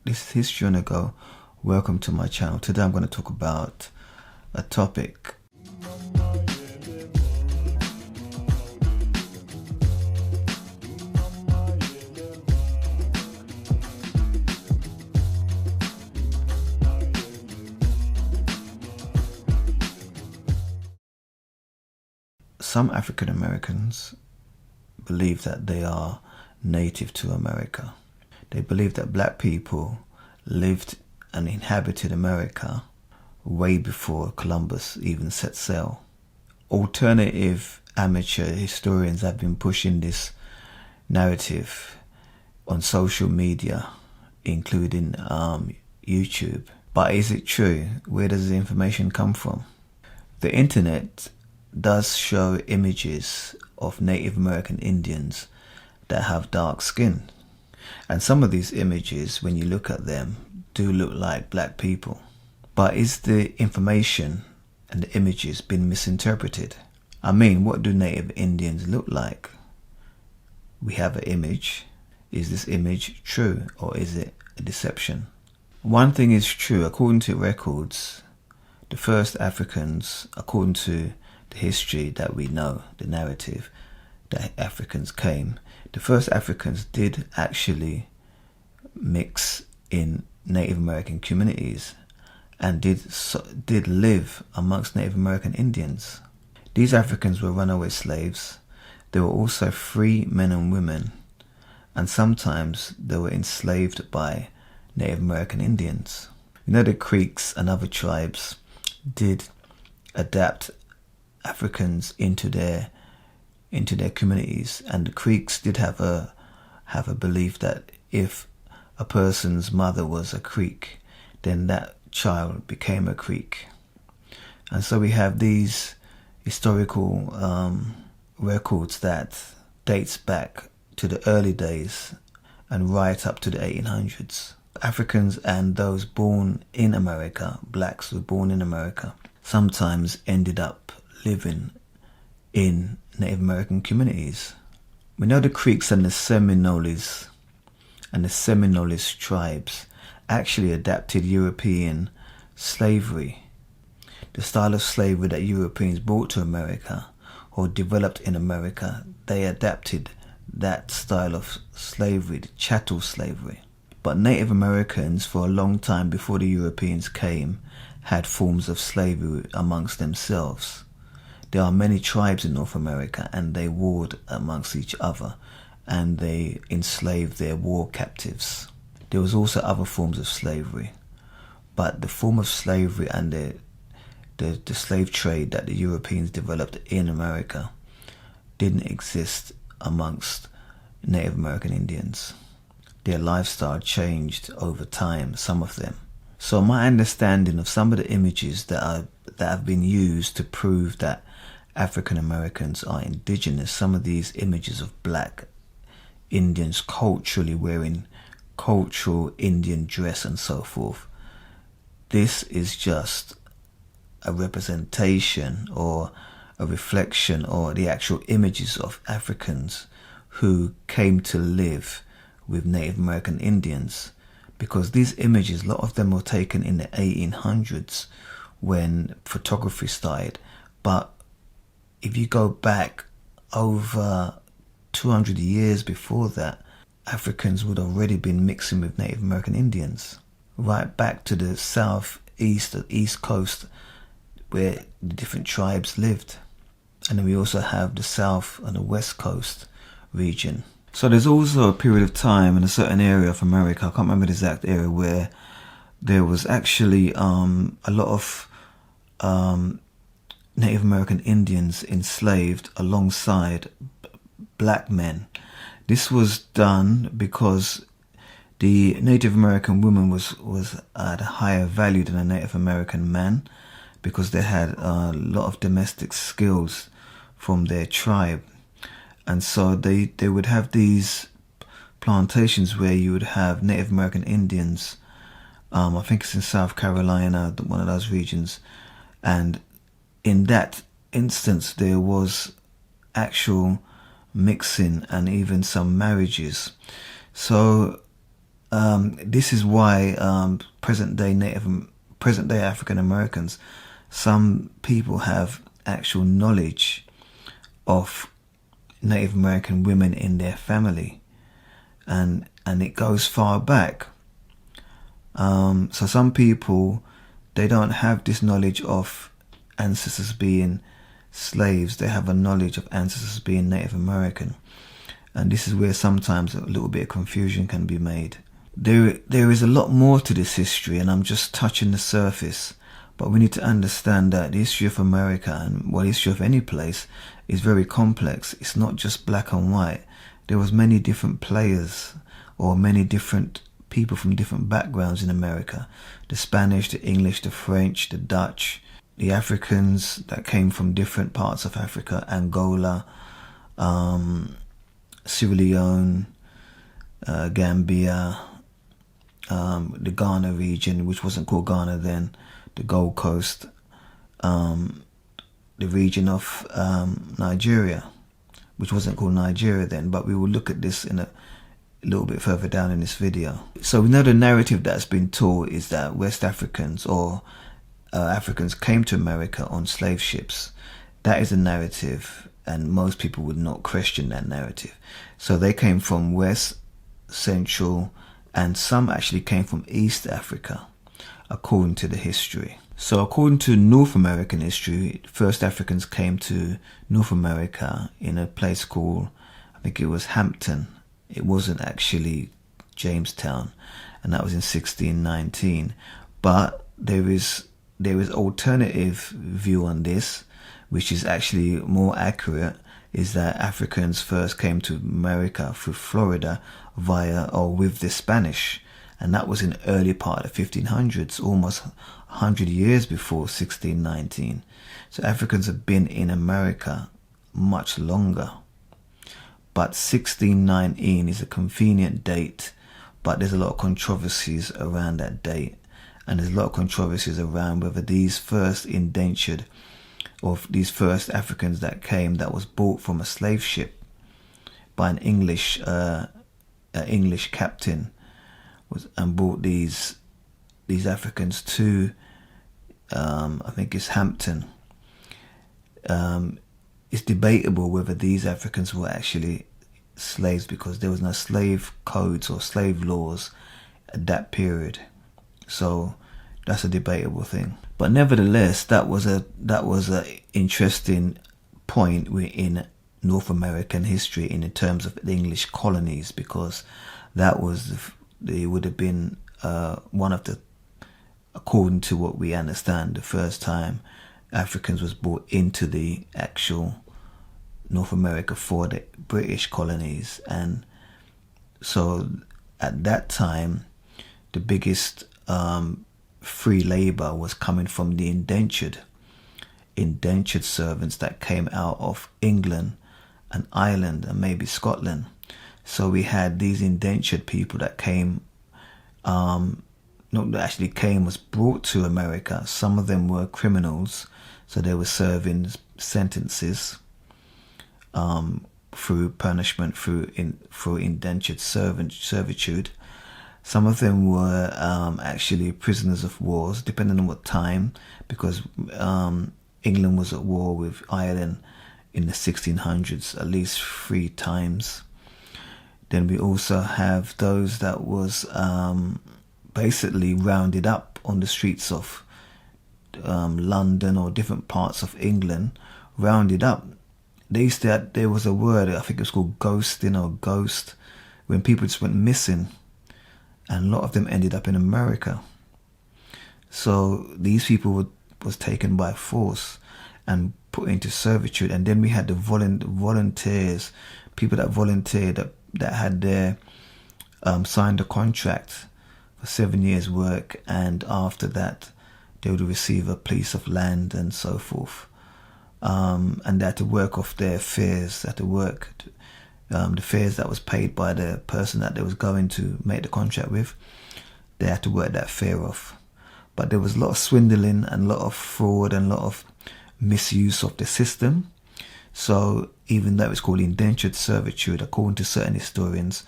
This is History on the Go. Welcome to my channel. Today I'm going to talk about a topic. Some African Americans believe that they are native to America. They believe that black people lived and inhabited America way before Columbus even set sail. Alternative amateur historians have been pushing this narrative on social media, including YouTube. But is it true? Where does the information come from? The internet does show images of Native American Indians that have dark skin. And some of these images, when you look at them, do look like black people. But is the information and the images been misinterpreted? I mean, what do Native Indians look like? We have an image. Is this image true, or is it a deception? One thing is true, according to records, the first Africans, according to the history that we know, the narrative that Africans came, the first Africans did actually mix in Native American communities and did live amongst Native American Indians. These Africans were runaway slaves. They were also free men and women, and sometimes they were enslaved by Native American Indians. You know, the Creeks and other tribes did adapt Africans into their communities, and the Creeks did have a belief that if a person's mother was a Creek, then that child became a Creek. And so we have these historical records that dates back to the early days and right up to the 1800s. Africans and those born in America, blacks who were born in America, sometimes ended up living in Native American communities. We know the Creeks and the Seminoles and the Seminolist tribes actually adapted European slavery. The style of slavery that Europeans brought to America or developed in America, they adapted that style of slavery, the chattel slavery. But Native Americans, for a long time before the Europeans came, had forms of slavery amongst themselves. There are many tribes in North America, and they warred amongst each other, and they enslaved their war captives. There was also other forms of slavery, but the form of slavery and the slave trade that the Europeans developed in America didn't exist amongst Native American Indians. Their lifestyle changed over time, some of them. So my understanding of some of the images that have been used to prove that African Americans are indigenous, some of these images of black Indians culturally wearing cultural Indian dress and so forth, this is just a representation or a reflection or the actual images of Africans who came to live with Native American Indians, because these images, a lot of them were taken in the 1800s when photography started. But if you go back over 200 years before that, Africans would already been mixing with Native American Indians, right back to the southeast, the east coast, where the different tribes lived. And then we also have the south and the west coast region. So there's also a period of time in a certain area of America, I can't remember the exact area, where there was actually a lot of Native American Indians enslaved alongside black men. This was done because the Native American woman was at a higher value than a Native American man, because they had a lot of domestic skills from their tribe. And so they would have these plantations where you would have Native American Indians, I think it's in South Carolina, one of those regions, and in that instance there was actual mixing and even some marriages. So this is why present day African Americans, some people have actual knowledge of Native American women in their family, and it goes far back. So some people, they don't have this knowledge of ancestors being slaves. They have a knowledge of ancestors being Native American, and this is where sometimes a little bit of confusion can be made. There is a lot more to this history, and I'm just touching the surface. But we need to understand that the history of America, and the history of any place, is very complex. It's not just black and white. There was many different players, or many different people from different backgrounds in America. The Spanish, the English, the French, the Dutch, the Africans that came from different parts of Africa, Angola, Sierra Leone, Gambia, the Ghana region, which wasn't called Ghana then, the Gold Coast, the region of Nigeria, which wasn't called Nigeria then, but we will look at this in a little bit further down in this video. So we know the narrative that's been taught is that West Africans or Africans came to America on slave ships. That is a narrative, and most people would not question that narrative. So they came from West, Central, and some actually came from East Africa, according to the history. So according to North American history, first Africans came to North America in a place called, I think it was Hampton. It wasn't actually Jamestown, and that was in 1619. But there is alternative view on this, which is actually more accurate, is that Africans first came to America through Florida via or with the Spanish, and that was in the early part of the 1500s, almost 100 years before 1619. So Africans have been in America much longer. But 1619 is a convenient date, but there's a lot of controversies around that date, and there's a lot of controversies around whether these first indentured, or these first Africans that came, that was bought from a slave ship by an English captain, and brought these Africans to I think it's Hampton. It's debatable whether these Africans were actually slaves, because there was no slave codes or slave laws at that period. So that's a debatable thing. But nevertheless, that was a interesting point in North American history in terms of the English colonies, because that was it would have been one of the, according to what we understand, the first time Africans was brought into the actual North America for the British colonies. And so at that time, the biggest free labor was coming from the indentured servants that came out of England and Ireland and maybe Scotland. So we had these indentured people that came, was brought to America. Some of them were criminals, so they were serving sentences through punishment, through indentured servitude. Some of them were actually prisoners of wars, depending on what time, because England was at war with Ireland in the 1600s at least 3 times. Then we also have those that was basically rounded up on the streets of London or different parts of England, rounded up. There was a word, I think it was called ghosting or ghost, when people just went missing, and a lot of them ended up in America. So these people was taken by force and put into servitude. And then we had the volunteers, people that volunteered, that had their signed a contract for 7 years work, and after that they would receive a piece of land and so forth. And they had to work off their fares, they had to work the fares that was paid by the person that they was going to make the contract with. They had to work that fare off. But there was a lot of swindling and a lot of fraud and a lot of misuse of the system. So even though it's called indentured servitude, according to certain historians,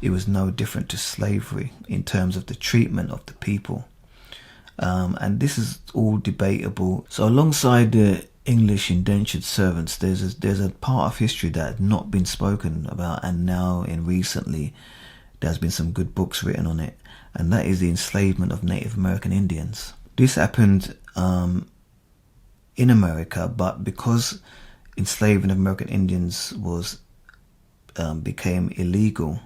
it was no different to slavery in terms of the treatment of the people. And this is all debatable. So alongside the English indentured servants, there's a part of history that had not been spoken about, and now in recently there's been some good books written on it, and that is the enslavement of Native American Indians. This happened in America, but because enslaving of American Indians became illegal,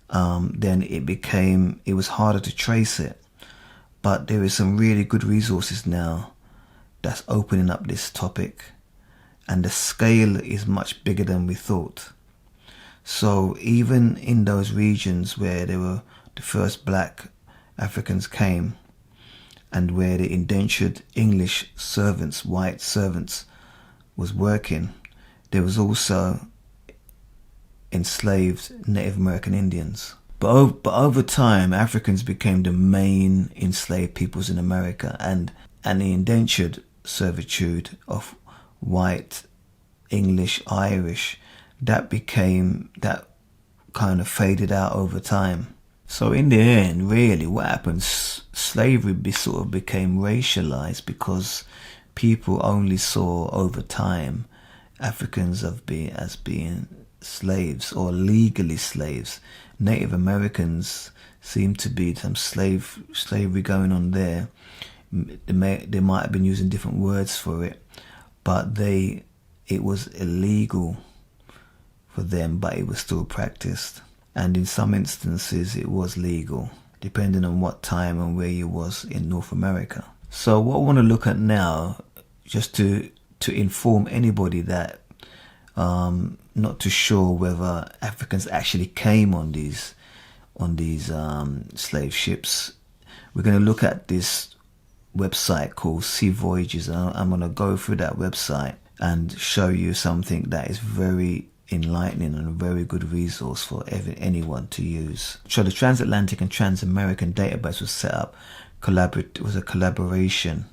then it was harder to trace it. But there is some really good resources now that's opening up this topic, and the scale is much bigger than we thought. So even in those regions where the first black Africans came, and where the indentured English servants, white servants, was working, there was also enslaved Native American Indians. But over time, Africans became the main enslaved peoples in America, and the indentured servitude of white, English, Irish, that kind of faded out over time. So in the end, really, what happened, slavery sort of became racialized because people only saw over time Africans as being slaves or legally slaves. Native Americans seemed to be some slavery going on there. They might have been using different words for it, but it was illegal for them, but it was still practiced. And in some instances it was legal, depending on what time and where you was in North America. So what I want to look at now, just to inform anybody that not too sure whether Africans actually came on these slave ships, we're going to look at this website called Sea Voyages, and I'm going to go through that website and show you something that is very enlightening and a very good resource for anyone to use. So the Transatlantic and Trans-American database was set up, was a collaboration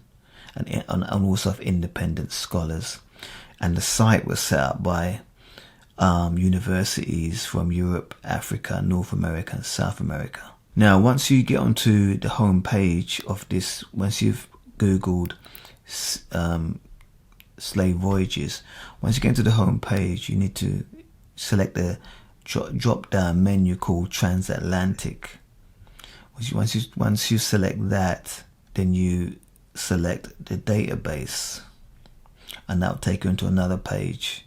and also of independent scholars, and the site was set up by universities from Europe, Africa, North America and South America. Now once you get onto the home page of this, once you've googled slave voyages, once you get into the home page, you need to select the drop down menu called Transatlantic. Once you select that, then you select the database, and that will take you into another page.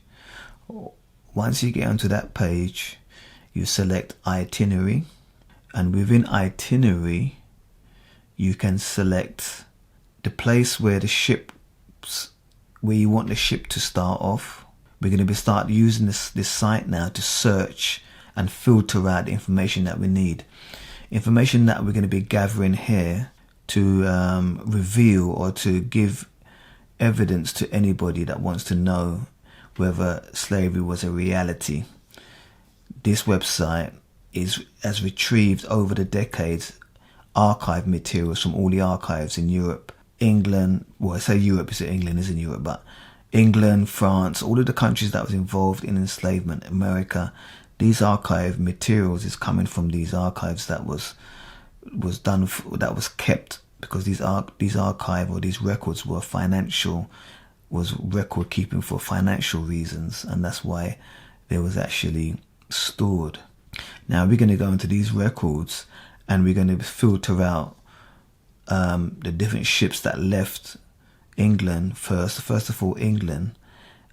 Once you get onto that page, you select itinerary, and within itinerary you can select the place where you want the ship to start off. We're going to start using this site now to search and filter out the information that we need. Information that we're going to be gathering here to reveal or to give evidence to anybody that wants to know whether slavery was a reality. This website has retrieved over the decades archive materials from all the archives in Europe, England, well I say Europe, it's England isn't Europe, but England, France, all of the countries that was involved in enslavement, America. These archive materials is coming from these archives that was kept, because these archive or these records was record keeping for financial reasons, and that's why they was actually stored. Now we're going to go into these records and we're going to filter out the different ships that left England first of all England,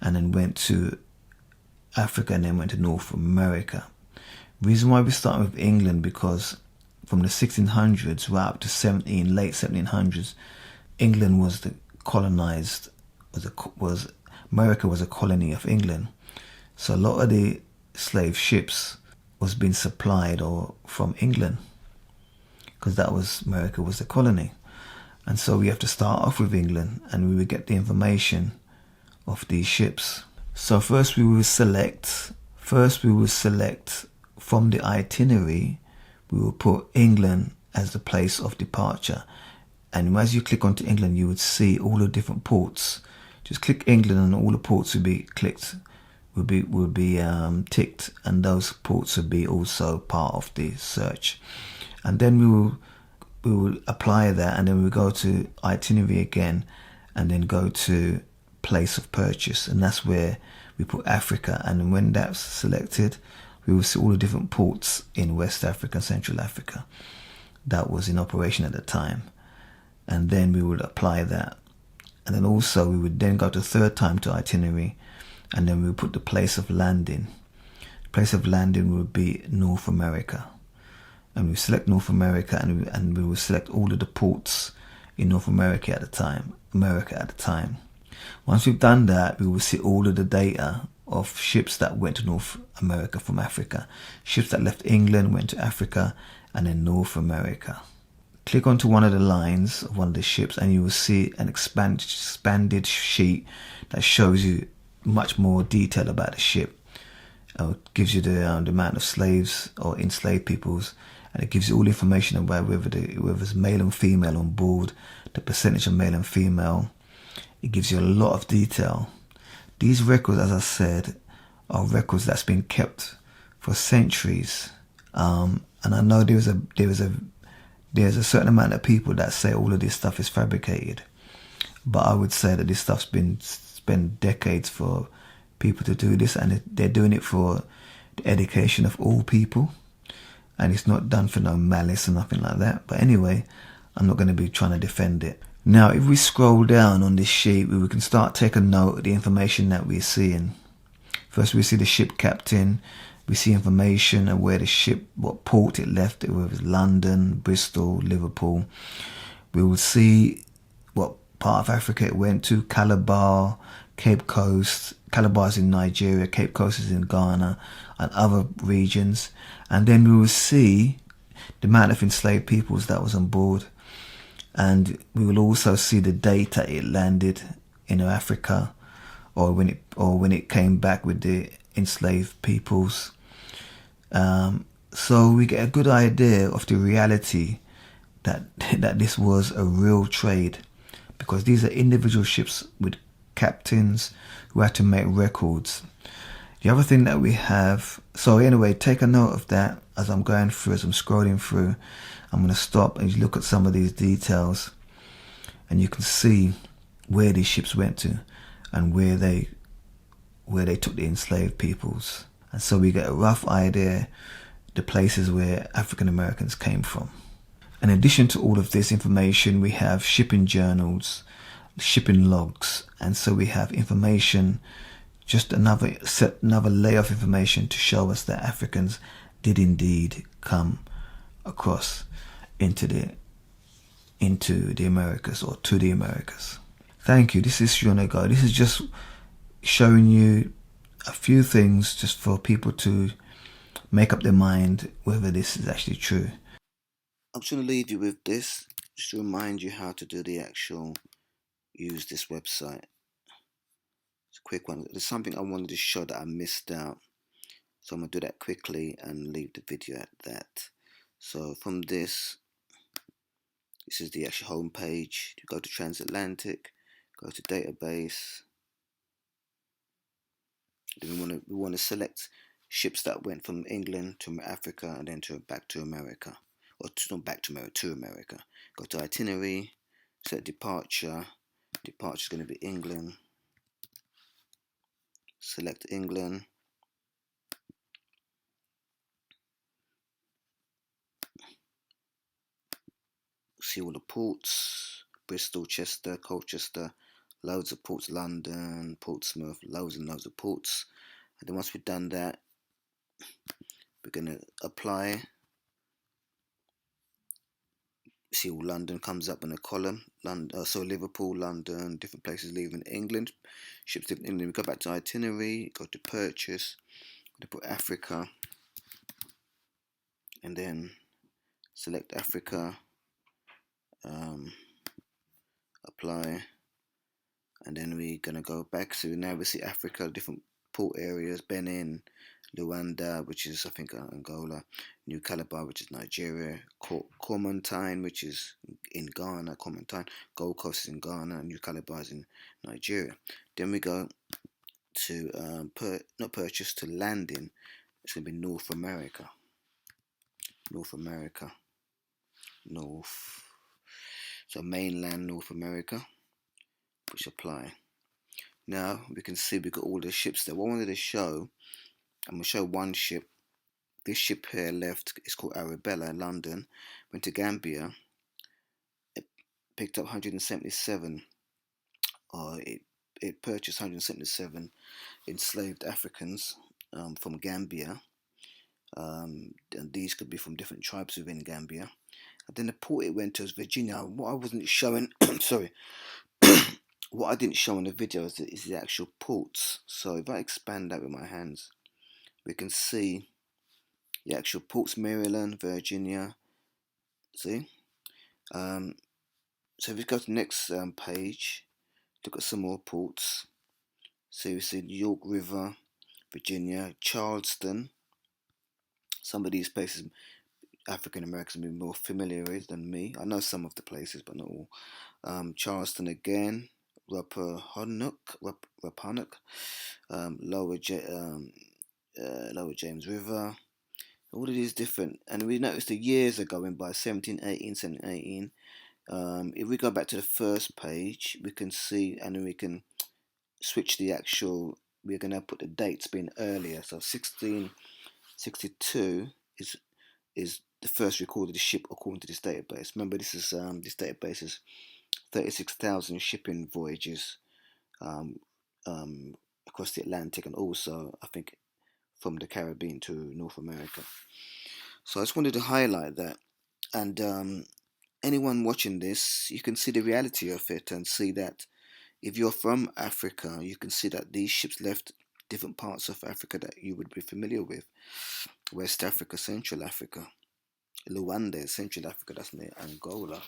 and then went to Africa and then went to North America. Reason why we start with England, because from the 1600s right up to late 1700s, England was America was a colony of England. So a lot of the slave ships was being supplied from England, because America was a colony. And so we have to start off with England, and we will get the information of these ships. So first we will select from the itinerary, we will put England as the place of departure. And as you click onto England, you would see all the different ports. Just click England and all the ports will be clicked will be ticked, and those ports will be also part of the search. And then we will apply that, and then we will go to itinerary again, and then go to place of purchase, and that's where we put Africa. And when that's selected, we will see all the different ports in West Africa and Central Africa that was in operation at the time, and then we would apply that. And then also we would then go to third time to itinerary, and then we would put the place of landing. The place of landing would be North America, and we select North America, and we will select all of the ports in North America at the time. Once we've done that, we will see all of the data of ships that went to North America from Africa. Ships that left England went to Africa and then North America. Click onto one of the lines of one of the ships, and you will see an expanded sheet that shows you much more detail about the ship. It gives you the amount of slaves or enslaved peoples, and it gives you all information about whether it's male and female on board, the percentage of male and female. It gives you a lot of detail. These records, as I said, are records that's been kept for centuries. And I know there's a certain amount of people that say all of this stuff is fabricated, but I would say that this stuff's been spent decades for people to do this, and they're doing it for the education of all people, and it's not done for no malice or nothing like that. But anyway, I'm not going to be trying to defend it. Now, if we scroll down on this sheet, we can start taking note of the information that we're seeing. First, we see the ship captain. We see information of where the ship, what port it left, whether it was London, Bristol, Liverpool. We will see what part of Africa it went to: Calabar, Cape Coast. Calabar is in Nigeria, Cape Coast is in Ghana, and other regions. And then we will see the amount of enslaved peoples that was on board. And we will also see the date that it landed in Africa, or when it came back with the enslaved peoples. So we get a good idea of the reality that this was a real trade, because these are individual ships with captains who had to make records. The other thing that we have, so anyway, take a note of that as I'm going through, as I'm scrolling through. I'm going to stop and look at some of these details, and you can see where these ships went to and where they took the enslaved peoples. And so we get a rough idea the places where African Americans came from. In addition to all of this information, we have shipping journals, shipping logs, and so we have information, just another layer of information to show us that Africans did indeed come across into the Americas, or to the Americas. Thank you. This is Shunago. This is just showing you a few things just for people to make up their mind whether this is actually true. I'm just going to leave you with this, just to remind you how to do the actual use this website. It's a quick one. There's something I wanted to show that I missed out, so I'm going to do that quickly and leave the video at that. So from this is the actual home page. You go to Transatlantic, go to database. Then we want to select ships that went from England to Africa and then back to America, or not back to America, to America. Go to itinerary, set departure. Departure is going to be England. Select England. See all the ports: Bristol, Chester, Colchester, loads of ports, London, Portsmouth, loads and loads of ports. And then once we've done that, we're going to apply. See all London comes up in a column. So Liverpool, London, different places leaving England. Ships leaving England. We go back to itinerary, go to purchase, we put Africa, and then select Africa, apply, and then we're gonna go back. So now we see Africa, different port areas: Benin, Luanda, which is I think Angola, New Calabar, which is Nigeria, Coromantine, which is in Ghana, Coromantine, Gold Coast is in Ghana, New Calabar is in Nigeria. Then we go to not purchase, to land in. It's going to be North America. North America. North. So mainland North America, which apply. Now we can see we've got all the ships there. What I wanted to show, I'm going to show one ship. This ship here left, it's called Arabella, London, went to Gambia, it picked up 177, or it purchased 177 enslaved Africans from Gambia. And these could be from different tribes within Gambia. And then the port it went to was Virginia. What I wasn't showing, sorry, what I didn't show in the video is the actual ports. So if I expand that with my hands, we can see the actual ports: Maryland, Virginia. See, so if we go to the next page, look at some more ports. So we see York River, Virginia, Charleston. Some of these places African Americans will be more familiar with than me. I know some of the places, but not all. Charleston again, Rappahannock, Lower James River. All of these different, and we noticed the years are going by 1718, 1718. If we go back to the first page, we can see, and then we can switch the actual. We're going to put the dates being earlier. So 1662 is the first recorded ship according to this database. Remember, this database is 36,000 shipping voyages um, across the Atlantic, and also I think from the Caribbean to North America. So I just wanted to highlight that, and anyone watching this, you can see the reality of it and see that if you're from Africa, you can see that these ships left different parts of Africa that you would be familiar with: West Africa, Central Africa, Luanda, Central Africa, that's near Angola.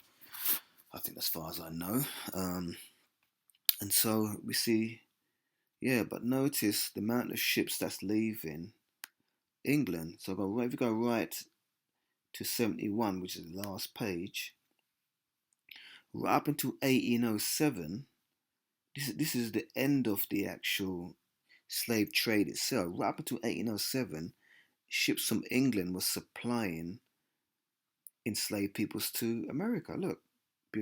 I think as far as I know. And so we see, yeah, but notice the amount of ships that's leaving England. So if you go right to 71, which is the last page, right up until 1807, this is the end of the actual slave trade itself. Right up until 1807, ships from England were supplying enslaved peoples to America. Look,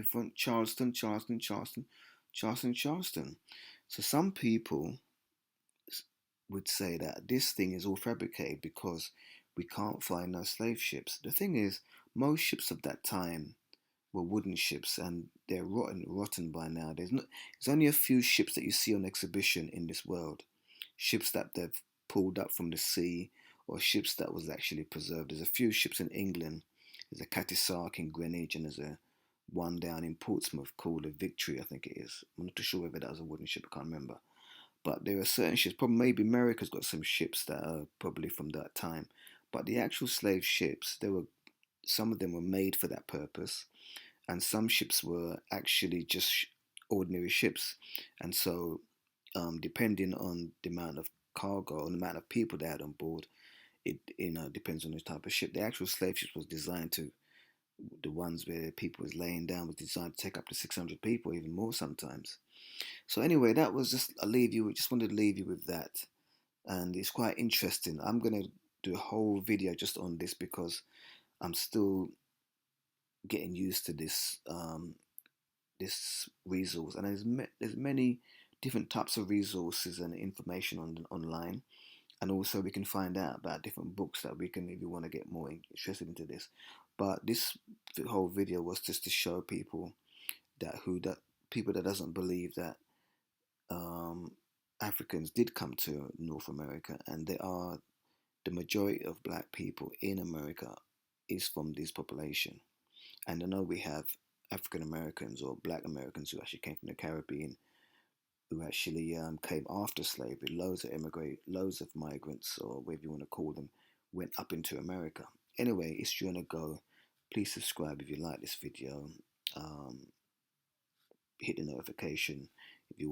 from Charleston, Charleston, Charleston, Charleston, Charleston. So some people would say that this thing is all fabricated because we can't find no slave ships. The thing is, most ships of that time were wooden ships, and they're rotten by now. There's only a few ships that you see on exhibition in this world, ships that they've pulled up from the sea, or ships that was actually preserved. There's a few ships in England. There's a Cattisark in Greenwich, and there's a one down in Portsmouth called the Victory, I think it is. I'm not too sure whether that was a wooden ship, I can't remember. But there are certain ships, probably maybe America's got some ships that are probably from that time. But the actual slave ships, some of them were made for that purpose, and some ships were actually just ordinary ships. And so, depending on the amount of cargo and the amount of people they had on board, it depends on the type of ship. The actual slave ships was designed to, the ones where people was laying down was designed to take up to 600 people, even more sometimes. So anyway, that was just just wanted to leave you with that, and it's quite interesting. I'm gonna do a whole video just on this because I'm still getting used to this resource, and there's many different types of resources and information online, and also we can find out about different books that we can, if you want to get more interested into this. But this whole video was just to show people that people that doesn't believe that um, Africans did come to North America, and the majority of black people in America is from this population. And I know we have African Americans or black Americans who actually came from the Caribbean, who actually came after slavery. Loads of migrants, or whatever you want to call them, went up into America. Anyway, it's Joanna Go. Please subscribe if you like this video. Um, Hit the notification if you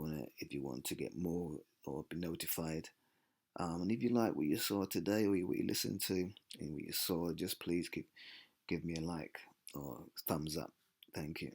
want to get more or be notified. And if you like what you saw today, or what you listened to and what you saw, just please give me a like or thumbs up. Thank you.